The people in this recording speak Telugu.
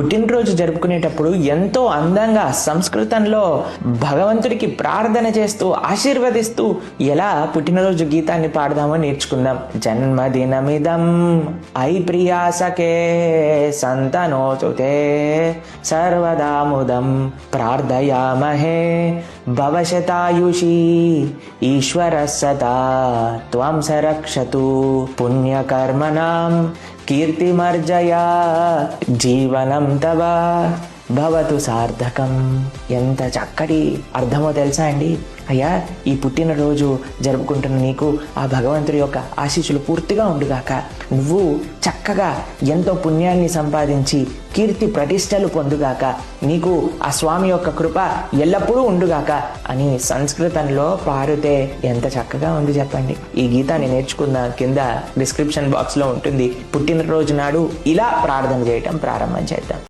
పుట్టినరోజు జరుపుకునేటప్పుడు ఎంతో అందంగా సంస్కృతంలో భగవంతుడికి ప్రార్థన చేస్తూ ఆశీర్వదిస్తూ ఎలా పుట్టినరోజు గీతాన్ని పాడదామో నేర్చుకుందాం. జన్మదినమిదం ఐ ప్రియాసకే సంతనోతుతే సర్వదాముదం ప్రార్థయామహే భవశతాయుషీ ఈశ్వర సదా త్వం సరక్షతు పుణ్యకర్మణాం కీర్తిమర్జయా జీవనం తవ భవతు సార్థకం. ఎంత చక్కటి అర్థమో తెలుసా అండి. అయ్యా, ఈ పుట్టినరోజు జరుపుకుంటున్న నీకు ఆ భగవంతుడి యొక్క ఆశీస్సులు పూర్తిగా ఉండుగాక. నువ్వు చక్కగా ఎంతో పుణ్యాన్ని సంపాదించి కీర్తి ప్రతిష్టలు పొందుగాక. నీకు ఆ స్వామి యొక్క కృప ఎల్లప్పుడూ ఉండుగాక అని సంస్కృతంలో పాడితే ఎంత చక్కగా ఉంది చెప్పండి. ఈ గీతాన్ని నేర్చుకున్న కింద డిస్క్రిప్షన్ బాక్స్లో ఉంటుంది. పుట్టినరోజు నాడు ఇలా ప్రార్థన చేయటం ప్రారంభం చేద్దాం.